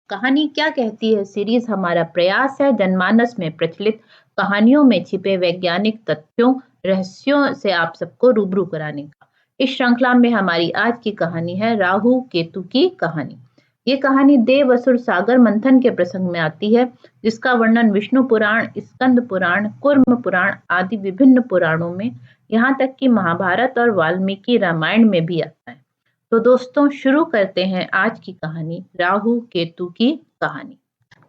कहानी क्या कहती है सीरीज हमारा प्रयास है जनमानस में प्रचलित कहानियों में छिपे वैज्ञानिक तथ्यों रहस्यों से आप सबको रूबरू कराने का। इस श्रृंखला में हमारी आज की कहानी है राहु केतु की कहानी। ये कहानी देव असुर सागर मंथन के प्रसंग में आती है, जिसका वर्णन विष्णु पुराण, स्कंद पुराण, कूर्म पुराण आदि विभिन्न पुराणों में, यहाँ तक कि महाभारत और वाल्मीकि रामायण में भी आता है। तो दोस्तों शुरू करते हैं आज की कहानी राहु केतु की कहानी।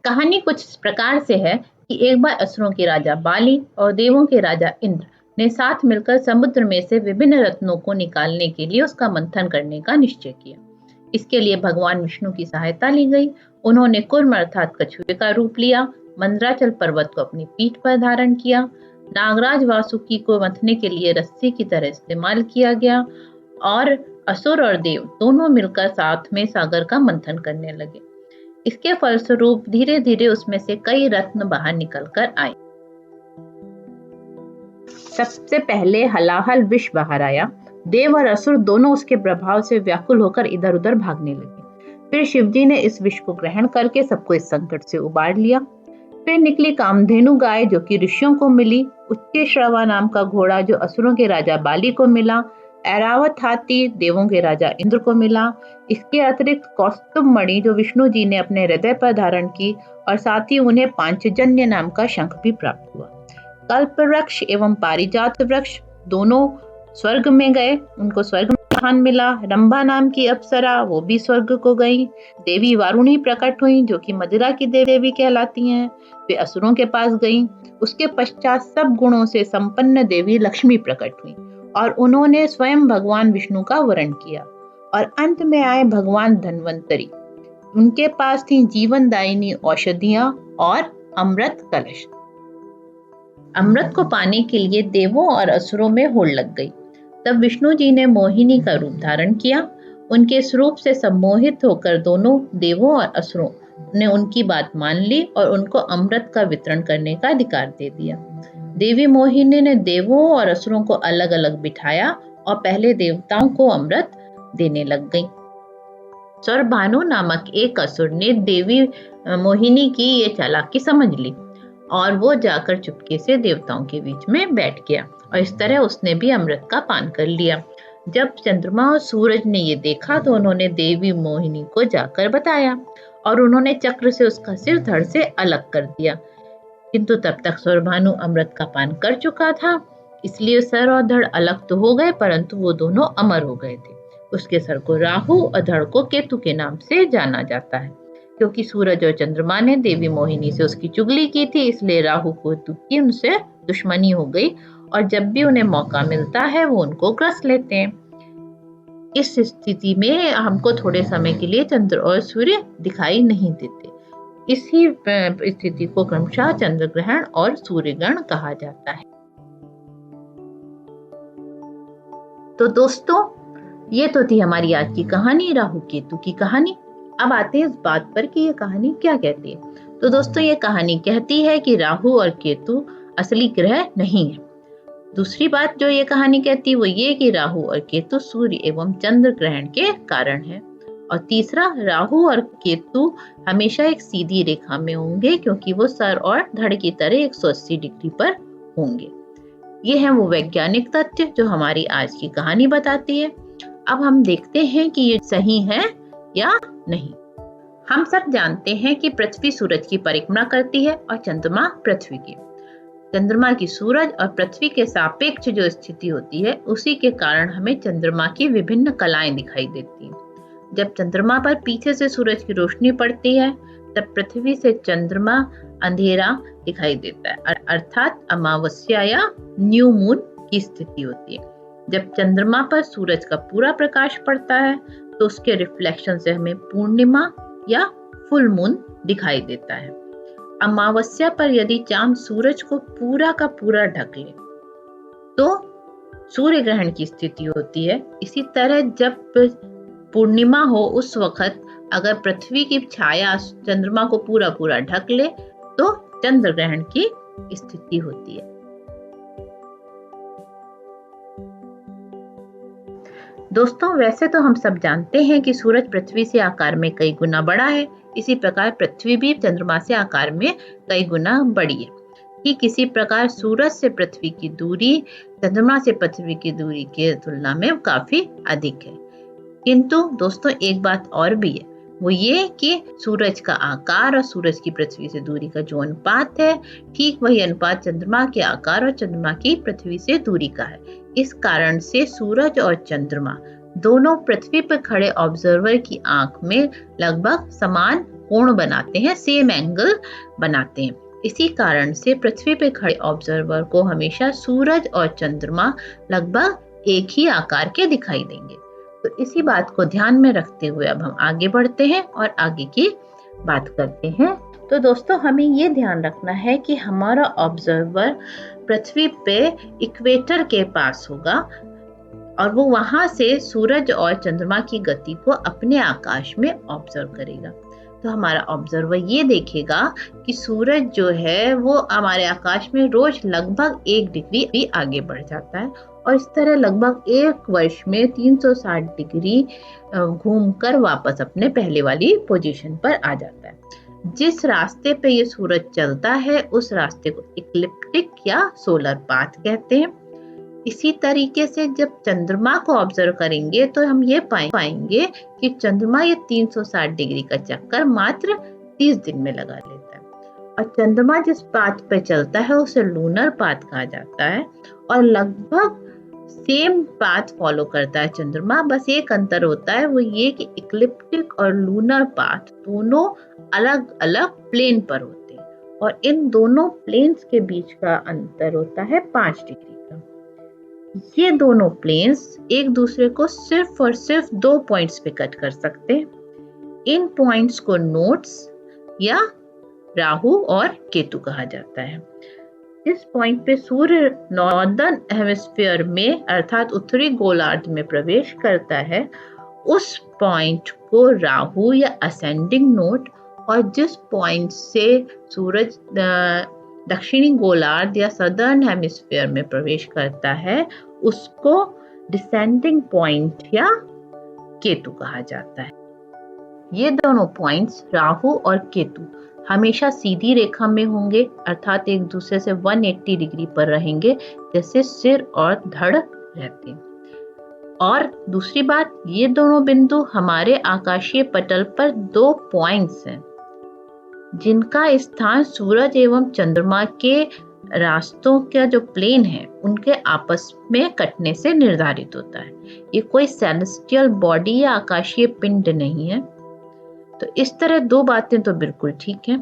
कहानी कुछ इस प्रकार से है कि एक बार असुरों के राजा बाली और देवों के राजा इंद्र ने साथ मिलकर समुद्र में से विभिन्न रत्नों को निकालने के लिए उसका मंथन करने का निश्चय किया। इसके लिए भगवान विष्णु की सहायता ली गई। उन्होंने कूर्म अर्थात कछुए का रूप लिया, मंदराचल पर्वत को अपनी पीठ पर धारण किया, नागराज वासुकी को मथने के लिए रस्सी की तरह इस्तेमाल किया गया और असुर और देव दोनों मिलकर साथ में सागर का मंथन करने लगे। इसके फलस्वरूप धीरे धीरे उसमें से कई रत्न बाहर निकल कर आए। सबसे पहले हलाहल विष बाहर आया। देव और असुर दोनों उसके प्रभाव से व्याकुल होकर इधर उधर भागने लगे। फिर शिवजी ने इस विष को ग्रहण करके सबको इस संकट से उबार लिया। फिर निकली कामधेनु गाय जो कि ऋषियों को मिली, उच्चैश्रवा नाम का घोड़ा जो असुरों के राजा बाली को मिला, ऐरावत हाथी देवों के राजा इंद्र को मिला। इसके अतिरिक्त कौस्तुभ मणि जो विष्णु जी ने अपने हृदय पर धारण की और साथ ही उन्हें पांचजन्य नाम का शंख भी प्राप्त हुआ। कल्प वृक्ष एवं पारिजात वृक्ष दोनों स्वर्ग में गए, उनको स्वर्ग में स्थान मिला। रंभा नाम की अप्सरा वो भी स्वर्ग को गई। देवी वारुणी प्रकट हुई जो कि मदिरा की देवी कहलाती हैं, वे असुरों के पास गईं। उसके पश्चात सब गुणों से संपन्न देवी लक्ष्मी प्रकट हुई और उन्होंने स्वयं भगवान विष्णु का वरण किया। और अंत में आए भगवान धन्वंतरी, उनके पास थी जीवनदायिनी औषधियां और अमृत कलश। अमृत को पाने के लिए देवों और असुरों में होड़ लग गई। तब विष्णु जी ने मोहिनी का रूप धारण किया। उनके स्वरूप से सम्मोहित होकर दोनों देवों और असुरों ने उनकी बात मान ली और उनको अमृत का वितरण करने का अधिकार दे दिया। देवी मोहिनी ने देवों और असुरों को अलग अलग बिठाया और पहले देवताओं को अमृत देने लग गई। सौरभानु नामक एक असुर ने देवी मोहिनी की ये चालाकी समझ ली और वो जाकर चुपके से देवताओं के बीच में बैठ गया और इस तरह उसने भी अमृत का पान कर लिया। जब चंद्रमा और सूरज ने ये देखा तो उन्होंने देवी मोहिनी को जाकर बताया और उन्होंने चक्र से उसका सिर धड़ से अलग कर दिया। किंतु तब तक सौरभानु अमृत का पान कर चुका था, इसलिए सर और धड़ अलग तो हो गए परंतु वो दोनों अमर हो गए थे। उसके सर को राहु और धड़ को केतु के नाम से जाना जाता है। क्योंकि सूरज और चंद्रमा ने देवी मोहिनी से उसकी चुगली की थी, इसलिए राहु केतु की उनसे दुश्मनी हो गई और जब भी उन्हें मौका मिलता है वो उनको ग्रस लेते हैं। इस स्थिति में हमको थोड़े समय के लिए चंद्र और सूर्य दिखाई नहीं देते। इसी स्थिति को क्रमशः चंद्र ग्रहण और सूर्य ग्रहण कहा जाता है। तो दोस्तों ये तो थी हमारी आज की कहानी राहु केतु की कहानी। अब आते हैं इस बात पर कि ये कहानी क्या कहती है। तो दोस्तों ये कहानी कहती है कि राहु और केतु असली ग्रह नहीं है। दूसरी बात जो ये कहानी कहती है वो ये कि राहु और केतु सूर्य एवं चंद्र ग्रहण के कारण है। और तीसरा, राहु और केतु हमेशा एक सीधी रेखा में होंगे क्योंकि वो सर और धड़ की तरह 180 डिग्री पर होंगे। ये है वो वैज्ञानिक तथ्य जो हमारी आज की कहानी बताती है। अब हम देखते हैं कि ये सही है या नहीं। हम सब जानते हैं कि पृथ्वी सूरज की परिक्रमा करती है और चंद्रमा पृथ्वी की। चंद्रमा की सूरज और पृथ्वी के सापेक्ष जो स्थिति होती है उसी के कारण हमें चंद्रमा की विभिन्न कलाएं दिखाई देती हैं। जब चंद्रमा पर पीछे से सूरज की रोशनी पड़ती है तब पृथ्वी से चंद्रमा अंधेरा दिखाई देता है, अर्थात अमावस्या या न्यू मून की स्थिति होती है। जब चंद्रमा पर सूरज का पूरा प्रकाश पड़ता है तो उसके रिफ्लेक्शन से हमें पूर्णिमा या फुल मून दिखाई देता है। अमावस्या पर यदि चांद सूरज को पूरा का पूरा ढक ले तो सूर्य ग्रहण की स्थिति होती है। इसी तरह जब पूर्णिमा हो उस वक्त अगर पृथ्वी की छाया चंद्रमा को पूरा पूरा ढक ले तो चंद्र ग्रहण की स्थिति होती है। दोस्तों, वैसे तो हम सब जानते हैं कि सूरज पृथ्वी से आकार में कई गुना बड़ा है। इसी प्रकार पृथ्वी भी चंद्रमा से आकार में कई गुना बड़ी है। कि किसी प्रकार सूरज से पृथ्वी की दूरी चंद्रमा से पृथ्वी की दूरी की तुलना में काफी अधिक है। किंतु दोस्तों, एक बात और भी है, वो ये कि सूरज का आकार और सूरज की पृथ्वी से दूरी का जो अनुपात है, ठीक वही अनुपात चंद्रमा के आकार और चंद्रमा की पृथ्वी से दूरी का है। इस कारण से सूरज और चंद्रमा दोनों पृथ्वी पर खड़े ऑब्जर्वर की आंख में लगभग समान कोण बनाते हैं, सेम एंगल बनाते हैं। इसी कारण से पृथ्वी पर खड़े ऑब्जर्वर को हमेशा सूरज और चंद्रमा लगभग एक ही आकार के दिखाई देंगे। तो इसी बात को ध्यान में रखते हुए अब हम आगे बढ़ते हैं और आगे की बात करते हैं। तो दोस्तों, हमें ये ध्यान रखना है कि हमारा ऑब्जर्वर पृथ्वी पे इक्वेटर के पास होगा और वो वहां से सूरज और चंद्रमा की गति को अपने आकाश में ऑब्जर्व करेगा। तो हमारा ऑब्जर्वर ये देखेगा कि सूरज जो है वो हमारे आकाश में रोज लगभग 1 डिग्री भी आगे बढ़ जाता है और इस तरह लगभग 1 वर्ष में 360 डिग्री घूमकर वापस अपने पहले वाली पोजीशन पर आ जाता है। जिस रास्ते पे ये सूरज चलता है उस रास्ते को इक्लिप्टिक या सोलर पाथ कहते हैं। इसी तरीके से जब चंद्रमा को ऑब्जर्व करेंगे तो हम ये पाएंगे कि चंद्रमा ये 360 डिग्री का चक्कर मात्र 30 दिन में लगा लेता है और चंद्रमा जिस पाथ पे चलता है उसे लूनर पाथ कहा जाता है और लगभग सेम पाथ फॉलो करता है चंद्रमा। बस एक अंतर होता है, वो ये कि इक्लिप्टिक और लूनर पाथ दोनों अलग अलग प्लेन पर होते हैं और इन दोनों प्लेन्स के बीच का अंतर होता है 5 डिग्री का। ये दोनों प्लेन्स एक दूसरे को सिर्फ और सिर्फ 2 पॉइंट्स पे कट कर सकते हैं। इन पॉइंट्स को नोड्स या राहु और केतु कहा जाता है। इस पॉइंट पे सूर्य नॉर्दर्न हेमिस्फीयर में अर्थात उत्तरी गोलार्ध में प्रवेश करता है, उस पॉइंट को राहु या असेंडिंग नोड और जिस पॉइंट से सूरज दक्षिणी गोलार्ध या सदर्न हेमिस्फीयर में प्रवेश करता है उसको डिसेंडिंग पॉइंट या केतु कहा जाता है। ये दोनों पॉइंट्स राहु और केतु हमेशा सीधी रेखा में होंगे अर्थात एक दूसरे से 180 डिग्री पर रहेंगे, जैसे सिर और धड़ रहते हैं। और दूसरी बात, ये दोनों बिंदु हमारे आकाशीय पटल पर 2 पॉइंट्स हैं जिनका स्थान सूरज एवं चंद्रमा के रास्तों का जो प्लेन है उनके आपस में कटने से निर्धारित होता है। ये कोई सेलेस्टियल बॉडी या आकाशीय पिंड नहीं है। तो इस तरह 2 बातें तो बिल्कुल ठीक हैं।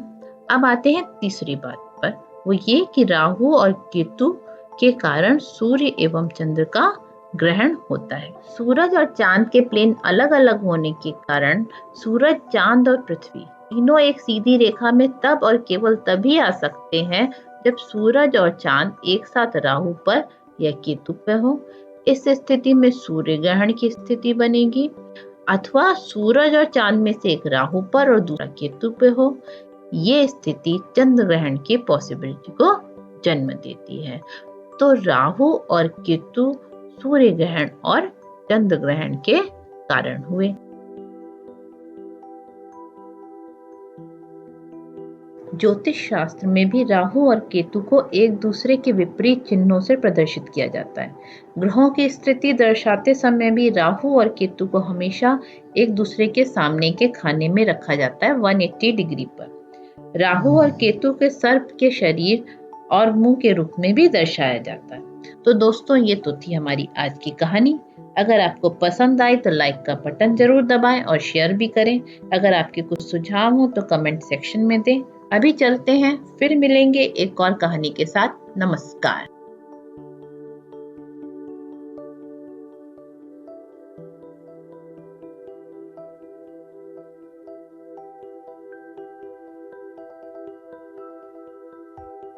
अब आते हैं तीसरी बात पर, वो ये कि राहु और केतु के कारण सूर्य एवं चंद्र का ग्रहण होता है। सूरज और चांद के प्लेन अलग अलग होने के कारण सूरज, चांद और पृथ्वी तीनों एक सीधी रेखा में तब और केवल तभी आ सकते हैं जब सूरज और चांद एक साथ राहु पर या केतु पर हो। इस स्थिति में सूर्य ग्रहण की स्थिति बनेगी अथवा सूरज और चांद में से एक राहु पर और दूसरा केतु पे हो। ये स्थिति चंद्र ग्रहण की पॉसिबिलिटी को जन्म देती है। तो राहु और केतु सूर्य ग्रहण और चंद्र ग्रहण के कारण हुए। ज्योतिष शास्त्र में भी राहु और केतु को एक दूसरे के विपरीत चिन्हों से प्रदर्शित किया जाता है। ग्रहों की स्थिति दर्शाते समय भी राहु और केतु को हमेशा एक दूसरे के सामने के खाने में रखा जाता है 180 डिग्री पर। राहु और केतु के सर्प के शरीर और मुंह के रूप में भी दर्शाया जाता है। तो दोस्तों, ये तो थी हमारी आज की कहानी। अगर आपको पसंद आए तो लाइक का बटन जरूर दबाएं और शेयर भी करें। अगर आपके कुछ सुझाव हो तो कमेंट सेक्शन में दें। अभी चलते हैं, फिर मिलेंगे एक और कहानी के साथ। नमस्कार।